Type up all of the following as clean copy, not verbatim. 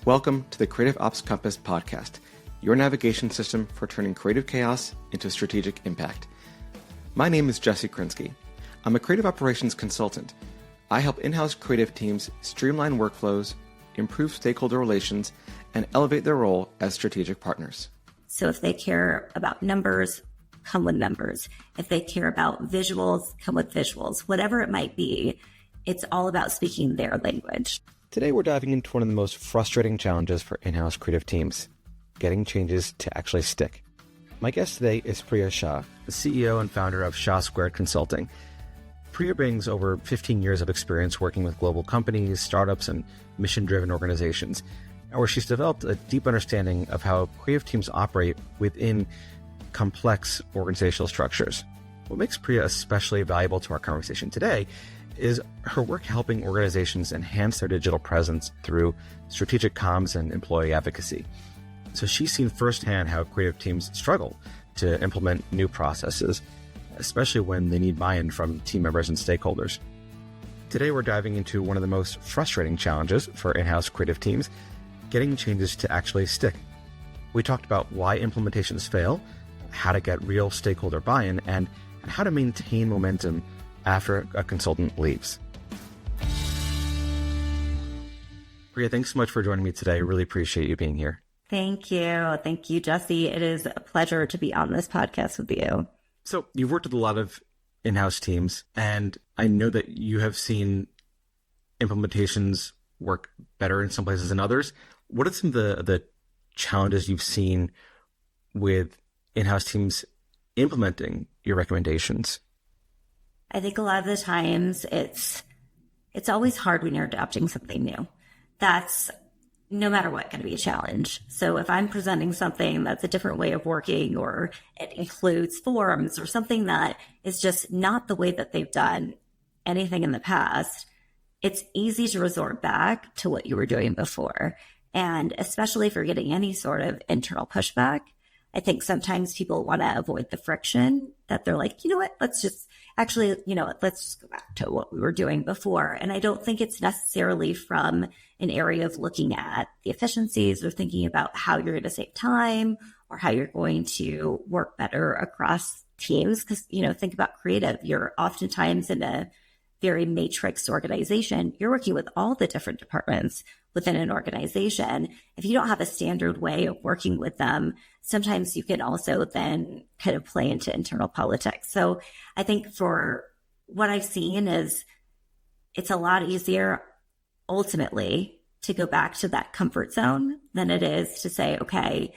Welcome to the Creative Ops Compass podcast, your navigation system for turning creative chaos into strategic impact. My name is Jesse Krinsky. I'm a creative operations consultant. I help in-house creative teams streamline workflows, improve stakeholder relations, and elevate their role as strategic partners. So if they care about numbers, come with numbers. If they care about visuals, come with visuals. Whatever it might be, it's all about speaking their language. Today, we're diving into one of the most frustrating challenges for in-house creative teams, getting changes to actually stick. My guest today is Priya Shah, the CEO and founder of Shah Squared Consulting. Priya brings over 15 years of experience working with global companies, startups, and mission-driven organizations, where she's developed a deep understanding of how creative teams operate within complex organizational structures. What makes Priya especially valuable to our conversation today is her work helping organizations enhance their digital presence through strategic comms and employee advocacy. So she's seen firsthand how creative teams struggle to implement new processes, especially when they need buy-in from team members and stakeholders. Today, we're diving into one of the most frustrating challenges for in-house creative teams, getting changes to actually stick. We talked about why implementations fail, how to get real stakeholder buy-in, and how to maintain momentum after a consultant leaves. Priya, thanks so much for joining me today. I really appreciate you being here. Thank you. Thank you, Jesse. It is a pleasure to be on this podcast with you. So you've worked with a lot of in-house teams, and I know that you have seen implementations work better in some places than others. What are some of the challenges you've seen with in-house teams implementing your recommendations? I think a lot of the times it's always hard when you're adopting something new. That's no matter what going to be a challenge. So if I'm presenting something that's a different way of working, or it includes forms or something that is just not the way that they've done anything in the past, it's easy to resort back to what you were doing before. And especially if you're getting any sort of internal pushback, I think sometimes people want to avoid the friction, that they're like, let's just go back to what we were doing before. And I don't think it's necessarily from an area of looking at the efficiencies or thinking about how you're going to save time or how you're going to work better across teams. Because, think about creative. You're oftentimes in a very matrix organization. You're working with all the different departments within an organization. If you don't have a standard way of working with them, sometimes you can also then kind of play into internal politics. So I think for what I've seen is it's a lot easier ultimately to go back to that comfort zone than it is to say, okay,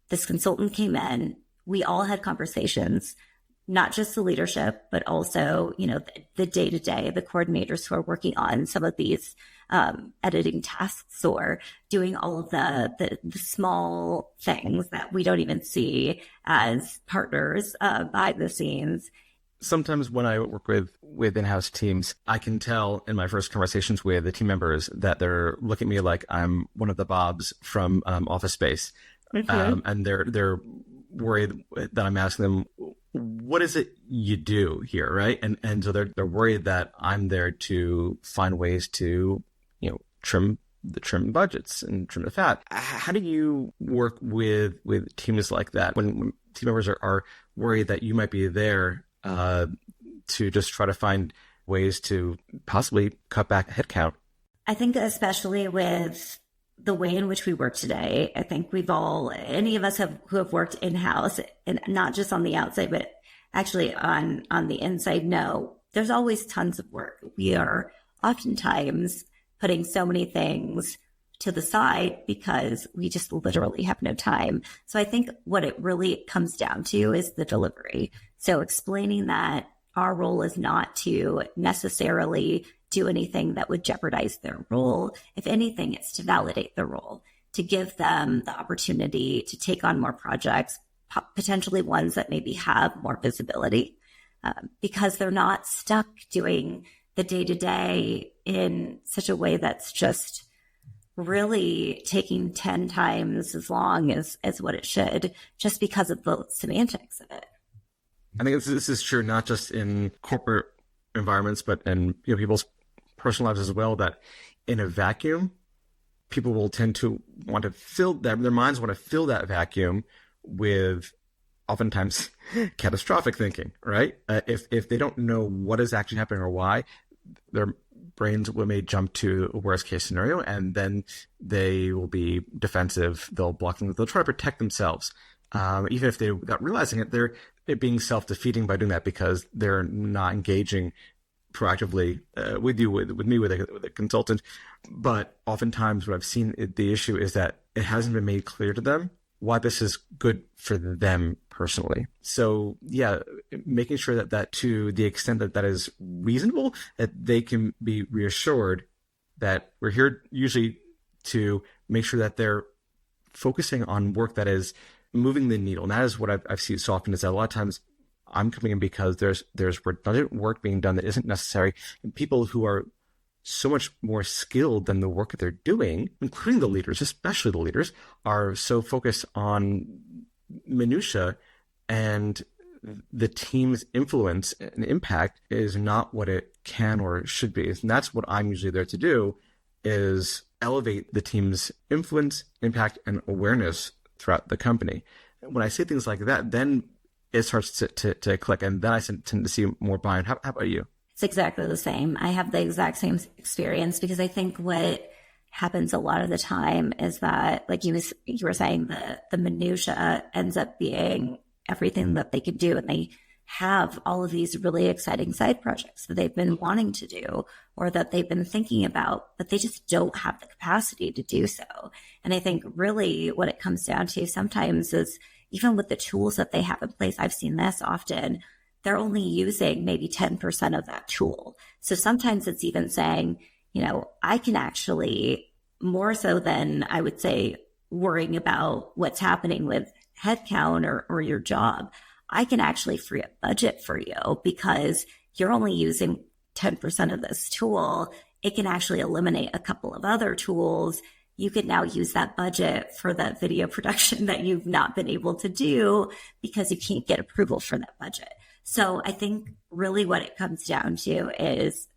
this consultant came in, we all had conversations, not just the leadership, but also, the day-to-day, the coordinators who are working on some of these editing tasks or doing all of the small things that we don't even see as partners behind the scenes. Sometimes when I work with in-house teams, I can tell in my first conversations with the team members that they're looking at me like I'm one of the Bobs from Office Space. Mm-hmm. And they're worried that I'm asking them, what is it you do here, right? And so they're worried that I'm there to find ways to, trim budgets and trim the fat. How do you work with teams like that when team members are worried that you might be there to just try to find ways to possibly cut back headcount? I think especially with the way in which we work today, I think any of us who have worked in-house, and not just on the outside, but actually on the inside, know there's always tons of work. We are oftentimes putting so many things to the side because we just literally have no time. So I think what it really comes down to is the delivery. So explaining that our role is not to necessarily do anything that would jeopardize their role. If anything, it's to validate their role, to give them the opportunity to take on more projects, potentially ones that maybe have more visibility, because they're not stuck doing the day-to-day in such a way that's just really taking 10 times as long as what it should, just because of the semantics of it. I think this is true not just in corporate environments, but in people's personal lives as well, that in a vacuum, people will tend to want to fill that, their minds want to fill that vacuum with oftentimes catastrophic thinking, right? If they don't know what is actually happening or why, their brains may jump to a worst case scenario, and then they will be defensive. They'll block them. They'll try to protect themselves. Even if they're not realizing it, they're being self-defeating by doing that because they're not engaging proactively with you, with me, with a consultant. But oftentimes what I've seen, the issue is that it hasn't been made clear to them why this is good for them personally. So yeah, making sure that to the extent that that is reasonable, that they can be reassured that we're here usually to make sure that they're focusing on work that is moving the needle. And that is what I've seen so often, is that a lot of times I'm coming in because there's redundant work being done that isn't necessary. And people who are so much more skilled than the work that they're doing, including the leaders, especially the leaders, are so focused on minutia, and the team's influence and impact is not what it can or should be. And that's what I'm usually there to do, is elevate the team's influence, impact, and awareness throughout the company. When I say things like that, then it starts to click, and then I tend to see more buy-in. How about you? It's exactly the same. I have the exact same experience, because I think what happens a lot of the time is that, like you were saying, the minutia ends up being everything that they could do, and they have all of these really exciting side projects that they've been wanting to do or that they've been thinking about, but they just don't have the capacity to do so. And I think really what it comes down to sometimes is, even with the tools that they have in place, I've seen this often, they're only using maybe 10% of that tool. So sometimes it's even saying, I can actually, more so than I would say worrying about what's happening with headcount or your job, I can actually free up budget for you because you're only using 10% of this tool. It can actually eliminate a couple of other tools. You could now use that budget for that video production that you've not been able to do because you can't get approval for that budget. So I think really what it comes down to is,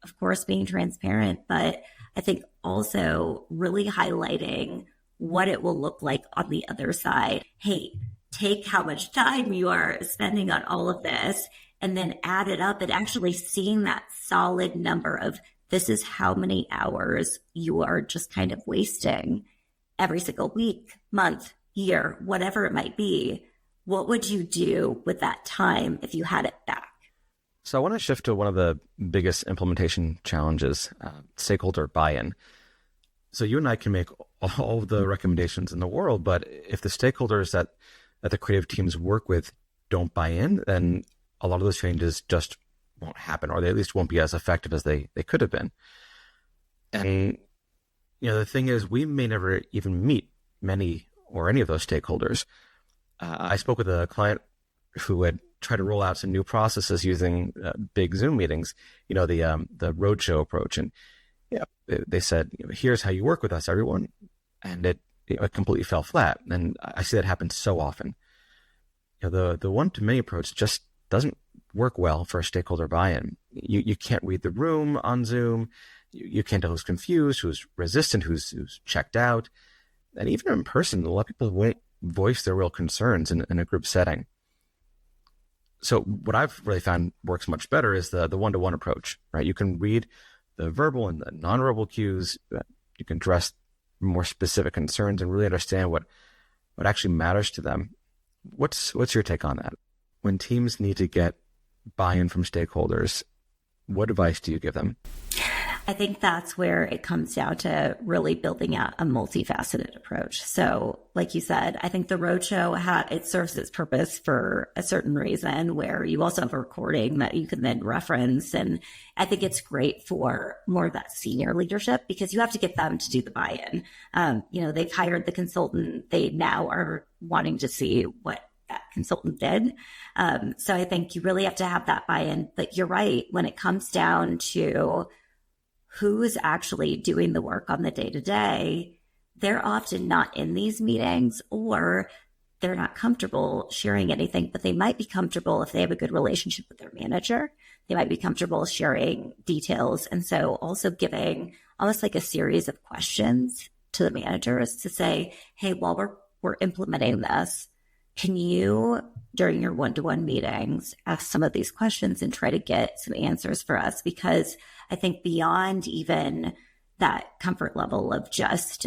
of course, being transparent, but I think also really highlighting what it will look like on the other side. Hey, take how much time you are spending on all of this and then add it up, and actually seeing that solid number of, this is how many hours you are just kind of wasting every single week, month, year, whatever it might be. What would you do with that time if you had it back? So I want to shift to one of the biggest implementation challenges, stakeholder buy-in. So you and I can make all of the recommendations in the world, but if the stakeholders that the creative teams work with don't buy in, then a lot of those changes just won't happen, or they at least won't be as effective as they could have been. And the thing is, we may never even meet many or any of those stakeholders. I spoke with a client who had tried to roll out some new processes using big Zoom meetings, the roadshow approach. And they said, here's how you work with us, everyone. And it completely fell flat. And I see that happen so often. The one-to-many approach just doesn't work well for a stakeholder buy-in. You can't read the room on Zoom. You can't tell who's confused, who's resistant, who's checked out. And even in person, a lot of people won't voice their real concerns in a group setting. So what I've really found works much better is the one-to-one approach, right? You can read the verbal and the nonverbal cues. You can address more specific concerns and really understand what actually matters to them. What's your take on that? When teams need to get buy-in from stakeholders, what advice do you give them? I think that's where it comes down to really building out a multifaceted approach. So like you said, I think the roadshow, it serves its purpose for a certain reason, where you also have a recording that you can then reference. And I think it's great for more of that senior leadership, because you have to get them to do the buy-in. They've hired the consultant. They now are wanting to see what that consultant did. So I think you really have to have that buy-in. But you're right, when it comes down to who is actually doing the work on the day-to-day, they're often not in these meetings, or they're not comfortable sharing anything, but they might be comfortable if they have a good relationship with their manager. They might be comfortable sharing details. And so also giving almost like a series of questions to the managers to say, hey, while we're implementing this, can you, during your one-to-one meetings, ask some of these questions and try to get some answers for us? Because I think beyond even that comfort level of just,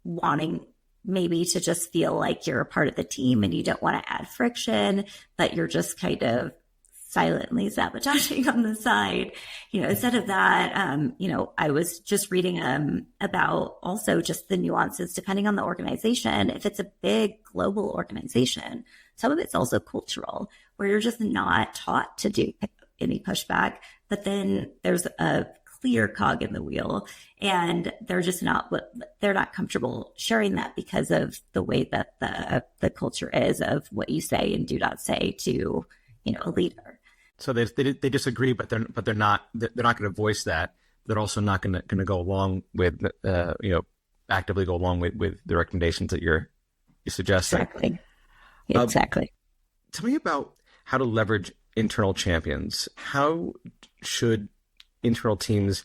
wanting maybe to just feel like you're a part of the team and you don't want to add friction, but you're just kind of silently sabotaging on the side. Instead of that, I was just reading about also just the nuances depending on the organization. If it's a big global organization, some of it's also cultural, where you're just not taught to do any pushback, but then there's a clear cog in the wheel and they're not comfortable sharing that because of the way that the culture is of what you say and do not say to a leader. So they disagree, but they're not going to voice that. They're also not going to go along with actively go along with the recommendations that you're suggesting. Exactly. Tell me about how to leverage internal champions. How should internal teams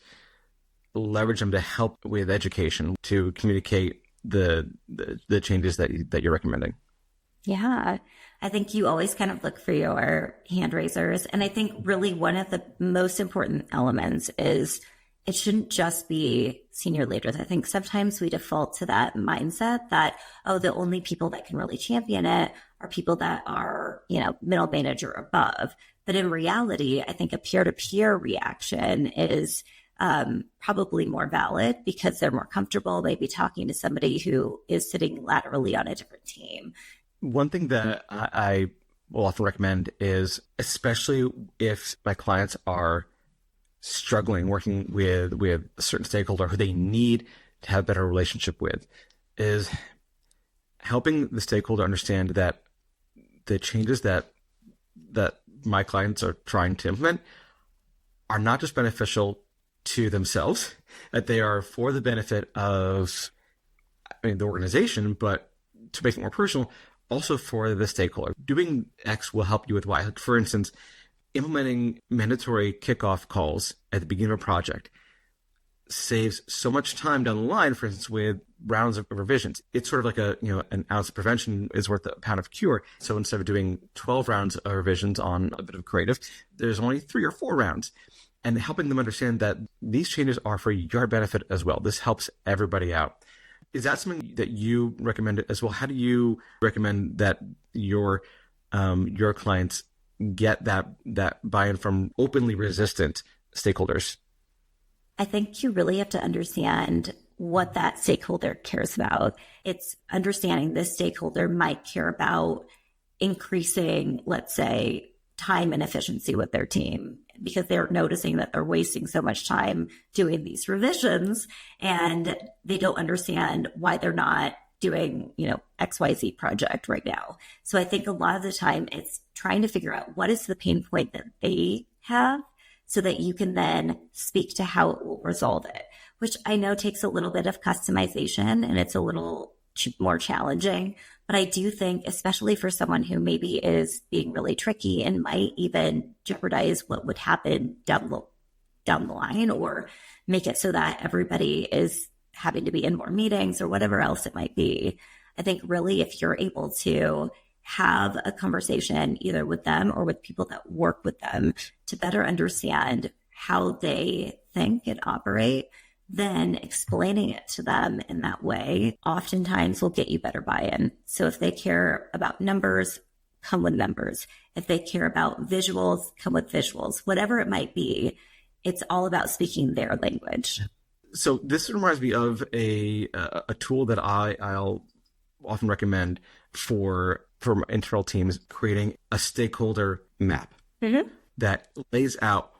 leverage them to help with education, to communicate the changes that you're recommending? Yeah, I think you always kind of look for your hand raisers. And I think really one of the most important elements is it shouldn't just be senior leaders. I think sometimes we default to that mindset that, the only people that can really champion it are people that are, middle manager or above. But in reality, I think a peer-to-peer reaction is probably more valid because they're more comfortable maybe talking to somebody who is sitting laterally on a different team. One thing that I will often recommend is, especially if my clients are struggling working with a certain stakeholder who they need to have a better relationship with, is helping the stakeholder understand that the changes that my clients are trying to implement are not just beneficial to themselves, that they are for the benefit of the organization, but to make it more personal, also for the stakeholder. Doing X will help you with Y. Like, for instance, implementing mandatory kickoff calls at the beginning of a project saves so much time down the line, for instance, with rounds of revisions. It's sort of like an ounce of prevention is worth a pound of cure. So instead of doing 12 rounds of revisions on a bit of creative, there's only 3 or 4 rounds. And helping them understand that these changes are for your benefit as well. This helps everybody out. Is that something that you recommend as well? How do you recommend that your clients get that buy-in from openly resistant stakeholders? I think you really have to understand what that stakeholder cares about. It's understanding this stakeholder might care about increasing, let's say, time and efficiency with their team because they're noticing that they're wasting so much time doing these revisions and they don't understand why they're not doing, XYZ project right now. So I think a lot of the time it's trying to figure out what is the pain point that they have so that you can then speak to how it will resolve it, which I know takes a little bit of customization and it's a little more challenging. But I do think, especially for someone who maybe is being really tricky and might even jeopardize what would happen down the line or make it so that everybody is having to be in more meetings or whatever else it might be. I think really if you're able to have a conversation either with them or with people that work with them to better understand how they think and operate, then explaining it to them in that way oftentimes will get you better buy-in. So if they care about numbers, come with numbers. If they care about visuals, come with visuals. Whatever it might be, it's all about speaking their language. So this reminds me of a tool that I'll often recommend for internal teams, creating a stakeholder map that lays out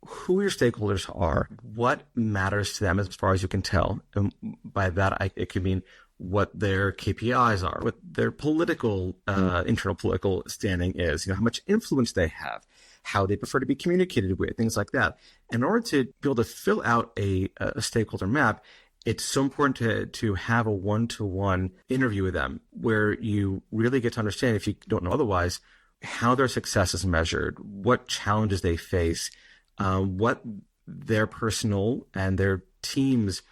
who your stakeholders are, what matters to them as far as you can tell. And by that, it can mean what their KPIs are, what their political, internal political standing is, how much influence they have, how they prefer to be communicated with, things like that. In order to be able to fill out a stakeholder map, it's so important to have a one-to-one interview with them where you really get to understand, if you don't know otherwise, how their success is measured, what challenges they face, what their personal and their team's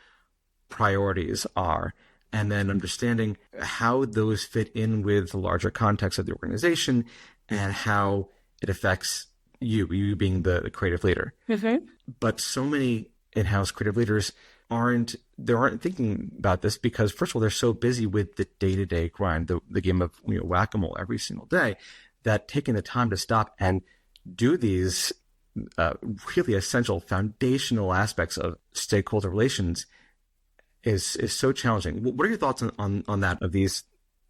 priorities are, and then understanding how those fit in with the larger context of the organization and how it affects you being the creative leader. Mm-hmm. But so many in-house creative leaders aren't thinking about this because, first of all, they're so busy with the day-to-day grind, the game of whack-a-mole every single day, that taking the time to stop and do these really essential foundational aspects of stakeholder relations is so challenging. What are your thoughts on that, of these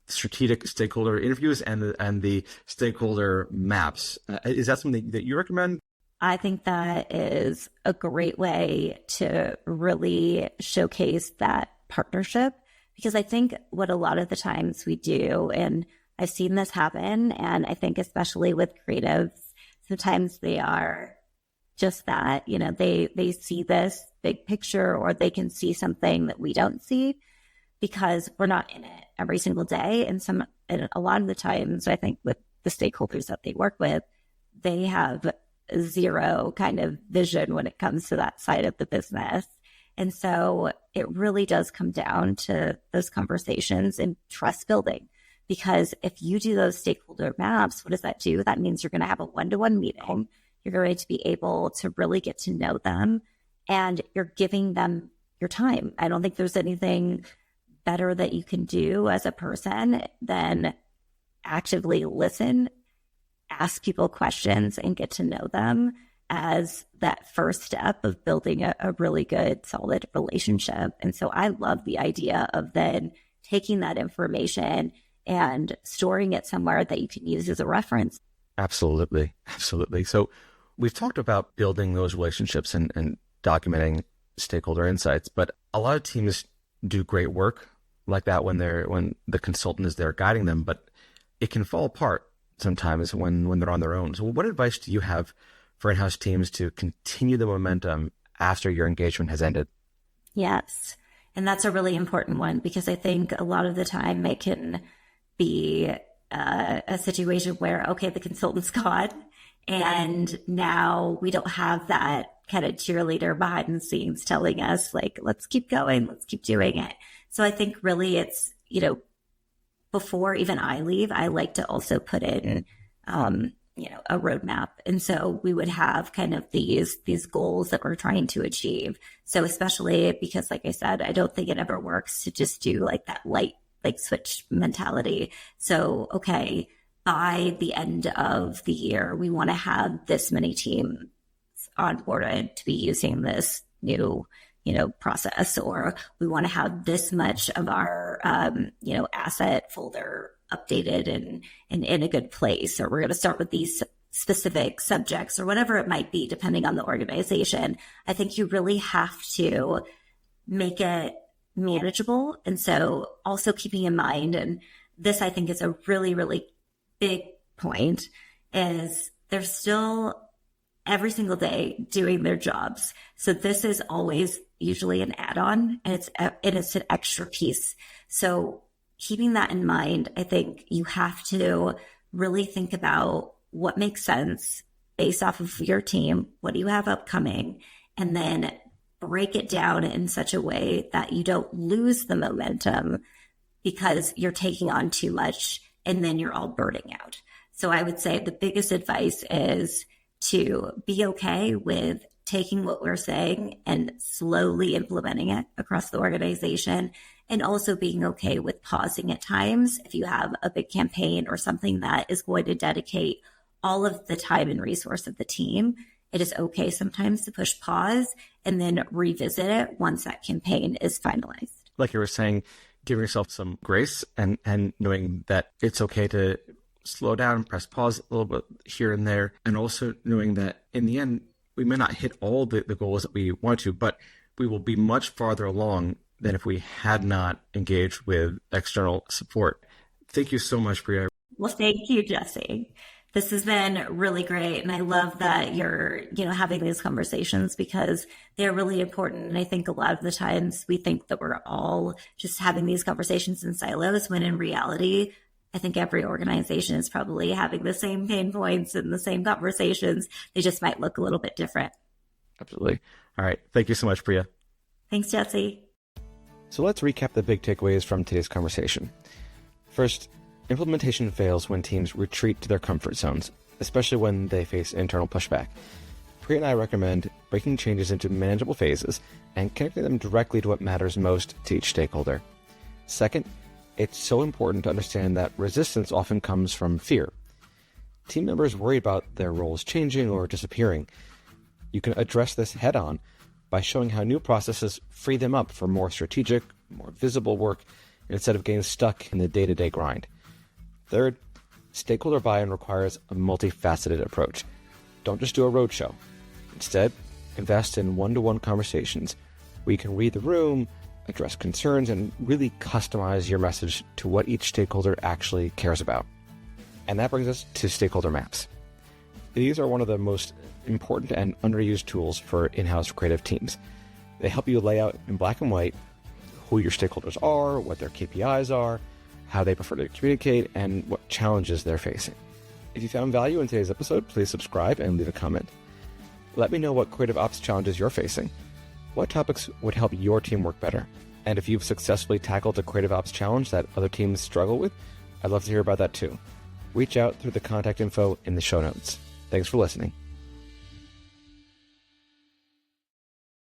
strategic stakeholder interviews and the stakeholder maps? Is that something that you recommend? I think that is a great way to really showcase that partnership, because I think what a lot of the times we do, and I've seen this happen, and I think especially with creatives, sometimes they are just that, they see this big picture, or they can see something that we don't see because we're not in it every single day. And a lot of the times, I think with the stakeholders that they work with, they have zero kind of vision when it comes to that side of the business. And so it really does come down to those conversations and trust building, because if you do those stakeholder maps, what does that do? That means you're going to have a one-to-one meeting. You're going to be able to really get to know them, and you're giving them your time. I don't think there's anything better that you can do as a person than actively listen, ask people questions, and get to know them as that first step of building a really good, solid relationship. And so I love the idea of then taking that information and storing it somewhere that you can use as a reference. Absolutely. Absolutely. So we've talked about building those relationships and documenting stakeholder insights, but a lot of teams do great work like that when the consultant is there guiding them, but it can fall apart sometimes when they're on their own. So what advice do you have for in-house teams to continue the momentum after your engagement has ended? Yes. And that's a really important one, because I think a lot of the time it can be a situation where, okay, the consultant's gone, and now we don't have that kind of cheerleader behind the scenes telling us, like, let's keep going, let's keep doing it. So I think really it's, before even I leave, I like to also put in, a roadmap. And so we would have kind of these goals that we're trying to achieve. So especially because, like I said, I don't think it ever works to just do like that light switch mentality. So, okay, by the end of the year, we want to have this many teams onboarded to be using this new process, or we want to have this much of our, asset folder updated and in a good place, or we're going to start with these specific subjects, or whatever it might be, depending on the organization. I think you really have to make it manageable. And so also keeping in mind, and this I think is a really, really big point, is they're still every single day doing their jobs. So this is always usually an add-on, and it's an extra piece. So keeping that in mind, I think you have to really think about what makes sense based off of your team. What do you have upcoming? And then break it down in such a way that you don't lose the momentum because you're taking on too much and then you're all burning out. So I would say the biggest advice is to be okay with taking what we're saying and slowly implementing it across the organization, and also being okay with pausing at times. If you have a big campaign or something that is going to dedicate all of the time and resource of the team, it is okay sometimes to push pause and then revisit it once that campaign is finalized. Like you were saying, giving yourself some grace and knowing that it's okay to slow down, press pause a little bit here and there, and also knowing that in the end, we may not hit all the goals that we want to, but we will be much farther along than if we had not engaged with external support. Thank you so much, Priya. Well, thank you, Jesse. This has been really great. And I love that you're, having these conversations, because they're really important. And I think a lot of the times we think that we're all just having these conversations in silos, when in reality, I think every organization is probably having the same pain points and the same conversations. They just might look a little bit different. Absolutely. All right. Thank you so much, Priya. Thanks, Jesse. So let's recap the big takeaways from today's conversation. First, implementation fails when teams retreat to their comfort zones, especially when they face internal pushback. Priya and I recommend breaking changes into manageable phases and connecting them directly to what matters most to each stakeholder. Second, it's so important to understand that resistance often comes from fear. Team members worry about their roles changing or disappearing. You can address this head-on by showing how new processes free them up for more strategic, more visible work instead of getting stuck in the day-to-day grind. Third, stakeholder buy-in requires a multifaceted approach. Don't just do a roadshow. Instead, invest in one-to-one conversations where you can read the room, address concerns, and really customize your message to what each stakeholder actually cares about. And that brings us to stakeholder maps. These are one of the most important and underused tools for in-house creative teams. They help you lay out in black and white who your stakeholders are, what their KPIs are, how they prefer to communicate, and what challenges they're facing. If you found value in today's episode, please subscribe and leave a comment. Let me know what creative ops challenges you're facing. What topics would help your team work better? And if you've successfully tackled a creative ops challenge that other teams struggle with, I'd love to hear about that too. Reach out through the contact info in the show notes. Thanks for listening.